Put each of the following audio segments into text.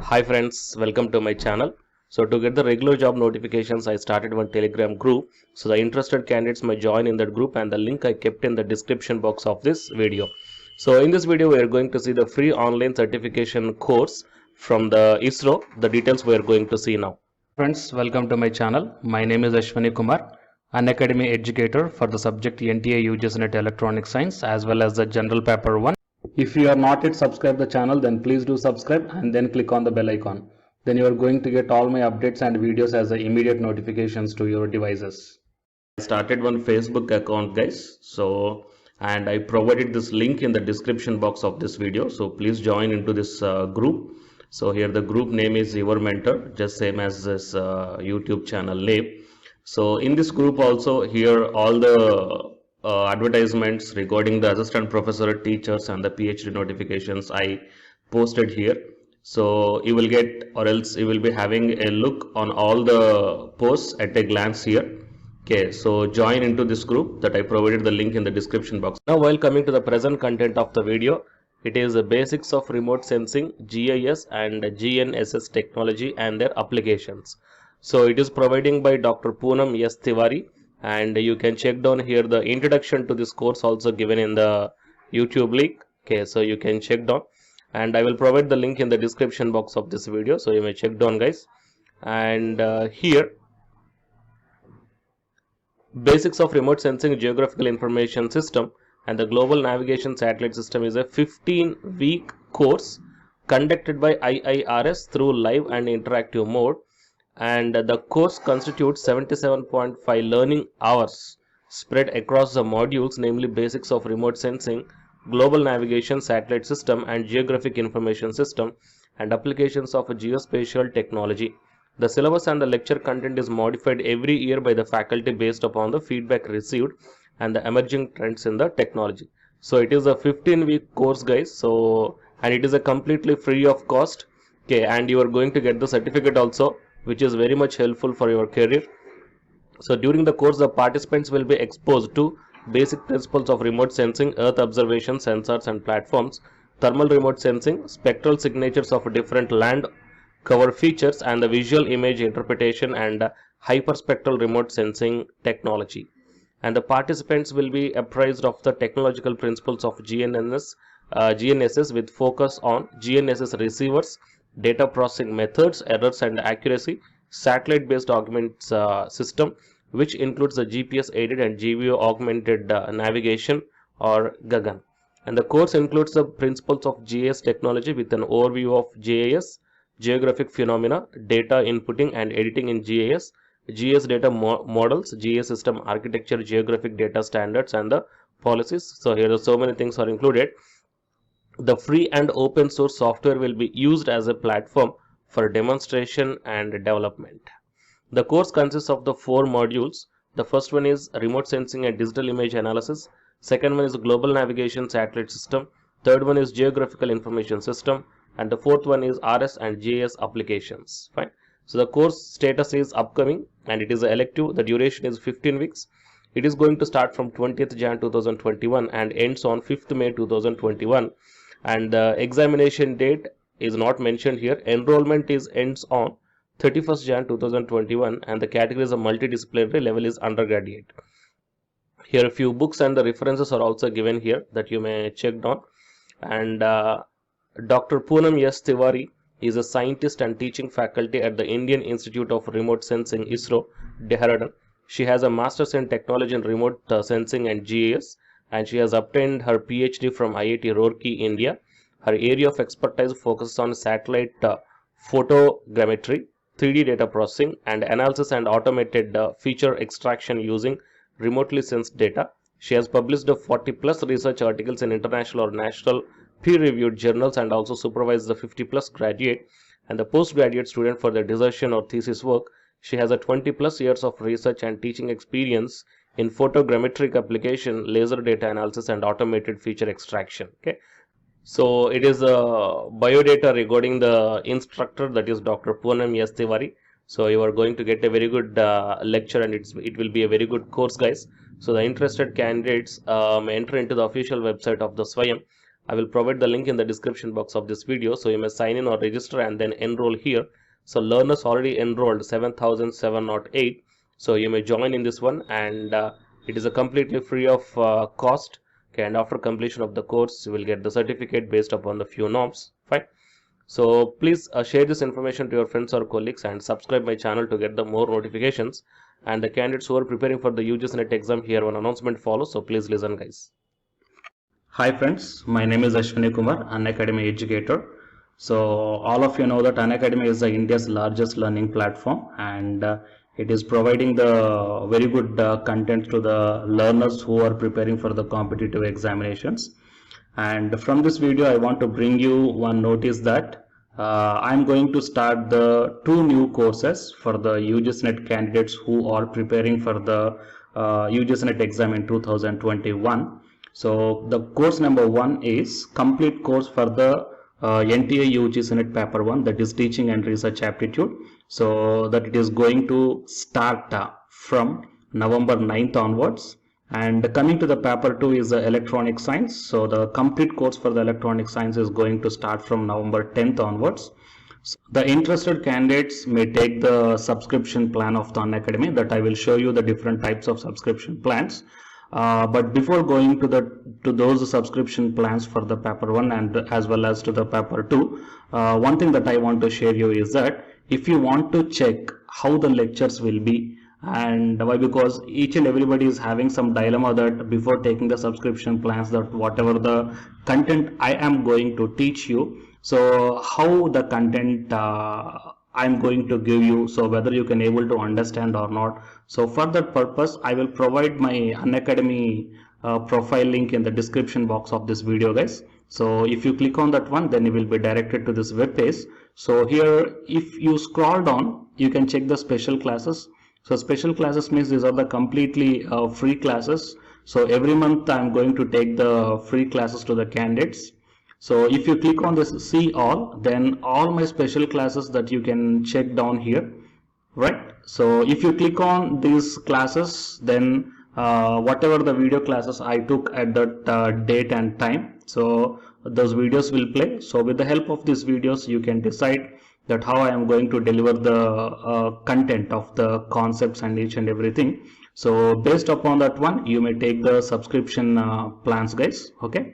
Hi friends, welcome to my channel. So to get the regular job notifications, I started one Telegram group. So the interested candidates may join in that group, and the link I kept in the description box of this video. So in this video, we are going to see the free online certification course from the ISRO. The details we are going to see now. Friends, welcome to my channel. My name is Ashwani Kumar, an academy educator for the subject NTA UGS Net Electronic Science as well as the General Paper 1. If you are not yet subscribed the channel, then please do subscribe and then click on the bell icon. Then you are going to get all my updates and videos as the immediate notifications to your devices. I started one Facebook account, guys. And I provided this link in the description box of this video. So please join into this group. So here the group name is Your Mentor, just same as this YouTube channel name. So in this group also, here all the advertisements regarding the assistant professor, teachers and the PhD notifications I posted here. So you will get, or else you will be having a look on all the posts at a glance here. Okay, so join into this group that I provided the link in the description box. Now while coming to the present content of the video, it is the basics of remote sensing, GIS and GNSS technology and their applications. So it is providing by Dr. Poonam S. Tiwari, and you can check down here the introduction to this course also given in the YouTube link. Okay, so you can check down, and I will provide the link in the description box of this video, so you may check down, guys. And here basics of remote sensing, geographical information system and the global navigation satellite system is a 15-week course conducted by IIRS through live and interactive mode, and the course constitutes 77.5 learning hours spread across the modules, namely basics of remote sensing, global navigation satellite system and geographic information system, and applications of geospatial technology. The syllabus and the lecture content is modified every year by the faculty based upon the feedback received and the emerging trends in the technology. So it is a 15-week course, guys. So, and it is a completely free of cost. Okay, and you are going to get the certificate also, which is very much helpful for your career. So during the course, the participants will be exposed to basic principles of remote sensing, earth observation, sensors and platforms, thermal remote sensing, spectral signatures of different land cover features, and the visual image interpretation and hyperspectral remote sensing technology. And the participants will be apprised of the technological principles of GNSS with focus on GNSS receivers, data processing methods, errors and accuracy, satellite based augment system, which includes the GPS aided and GVO augmented navigation or GAGAN. And the course includes the principles of GIS technology with an overview of GIS, geographic phenomena, data inputting and editing in GIS, GIS data models, GIS system architecture, geographic data standards and the policies. So here are so many things are included. The free and open source software will be used as a platform for demonstration and development. The course consists of the 4 modules. The first one is remote sensing and digital image analysis. Second one is global navigation satellite system. Third one is geographical information system. And the fourth one is RS and GIS applications. Fine. So the course status is upcoming and it is an elective. The duration is 15 weeks. It is going to start from 20th Jan 2021 and ends on 5th May 2021. And the examination date is not mentioned here. Enrollment ends on 31st Jan 2021 and the category is a multidisciplinary, level is undergraduate. Here a few books and the references are also given here that you may check down. And Dr. Poonam S. Tiwari is a scientist and teaching faculty at the Indian Institute of Remote Sensing, ISRO, Dehradun. She has a master's in technology in remote sensing and GIS, and she has obtained her PhD from IIT Roorkee, India. Her area of expertise focuses on satellite photogrammetry, 3D data processing and analysis and automated feature extraction using remotely sensed data. She has published 40 plus research articles in international or national peer-reviewed journals and also supervised the 50 plus graduate and the postgraduate student for their dissertation or thesis work. She has a 20 plus years of research and teaching experience in photogrammetric application, laser data analysis and automated feature extraction. Okay, so it is a biodata regarding the instructor, that is Dr. Poonam S. Tiwari. So you are going to get a very good lecture and it will be a very good course, guys. So the interested candidates may enter into the official website of the SWAYAM I will provide the link in the description box of this video, so you may sign in or register and then enroll here. So learners already enrolled 7,708, so you may join in this one, and it is a completely free of cost. Okay, and after completion of the course you will get the certificate based upon the few norms. Fine. So please share this information to your friends or colleagues and subscribe my channel to get the more notifications. And the candidates who are preparing for the UGC NET exam, here one announcement follows, so please listen guys. Hi friends, my name is Ashwini Kumar, Unacademy educator. So all of you know that Unacademy is India's largest learning platform, and it is providing the very good content to the learners who are preparing for the competitive examinations. And from this video I want to bring you one notice that I'm going to start the 2 new courses for the UGC NET candidates who are preparing for the UGC NET exam in 2021. So the course number 1 is complete course for the NTA UGC NET paper 1, that is teaching and research aptitude. So that it is going to start from November 9th onwards. And coming to the paper 2 is the electronic science. So the complete course for the electronic science is going to start from November 10th onwards. So the interested candidates may take the subscription plan of the Unacademy, that I will show you the different types of subscription plans. But before going to those subscription plans for the paper 1 and as well as to the paper 2, one thing that I want to share you is that if you want to check how the lectures will be, and why, because each and everybody is having some dilemma that before taking the subscription plans, that whatever the content I am going to teach you, so how the content I'm going to give you, so whether you can able to understand or not. So for that purpose I will provide my Unacademy profile link in the description box of this video guys. So if you click on that one, then you will be directed to this web page. So here if you scroll down, you can check the special classes. So special classes means these are the completely free classes. So every month I'm going to take the free classes to the candidates. So if you click on this see all, then all my special classes that you can check down here, right? So if you click on these classes, then whatever the video classes I took at that date and time, so those videos will play. So with the help of these videos you can decide that how I am going to deliver the content of the concepts and each and everything. So based upon that one, you may take the subscription plans guys. Okay.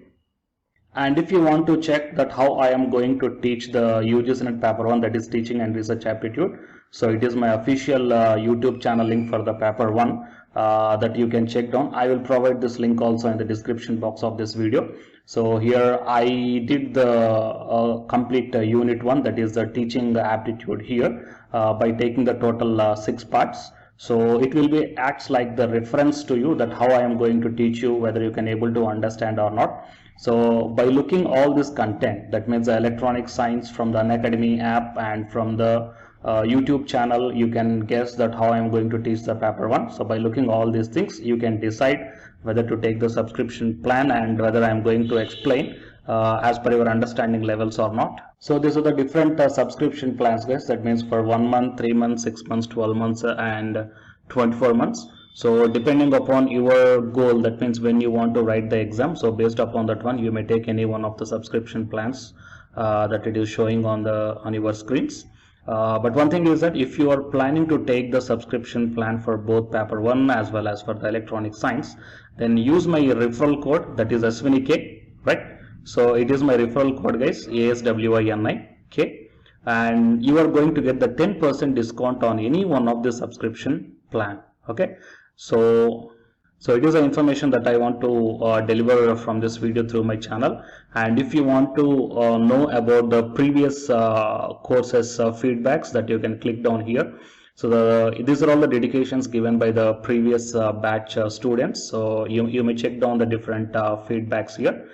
And if you want to check that how I am going to teach the UGC NET paper 1, that is teaching and research aptitude, so it is my official YouTube channel link for the paper 1 that you can check down. I will provide this link also in the description box of this video. So here I did the complete unit 1, that is the teaching aptitude here by taking the total 6 parts. So it will be acts like the reference to you that how I am going to teach you, whether you can able to understand or not. So by looking all this content, that means the electronic science from the Unacademy app and from the YouTube channel, you can guess that how I am going to teach the paper 1. So by looking all these things, you can decide whether to take the subscription plan and whether I am going to explain as per your understanding levels or not. So these are the different subscription plans guys, that means for 1 month, 3 months, 6 months, 12 months and 24 months. So depending upon your goal, that means when you want to write the exam, so based upon that one you may take any one of the subscription plans that it is showing on your screens. But one thing is that if you are planning to take the subscription plan for both paper 1 as well as for the electronic science, then use my referral code, that is ASWINIK, right? So it is my referral code guys, ASWINIK, and you are going to get the 10% discount on any one of the subscription plan. Okay, so it is the information that I want to deliver from this video through my channel. And if you want to know about the previous courses feedbacks, that you can click down here. So these are all the dedications given by the previous batch students. So you may check down the different feedbacks here.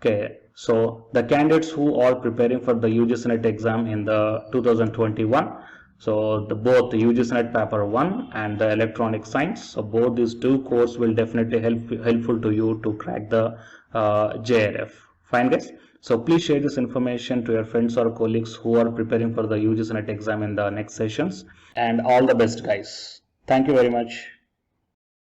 Okay, so the candidates who are preparing for the UGC NET exam in the 2021, so both the UGC NET paper 1 and the electronic science, so both these 2 courses will definitely helpful to you to crack the JRF. Fine guys, so please share this information to your friends or colleagues who are preparing for the UGC NET exam in the next sessions, and all the best guys. Thank you very much.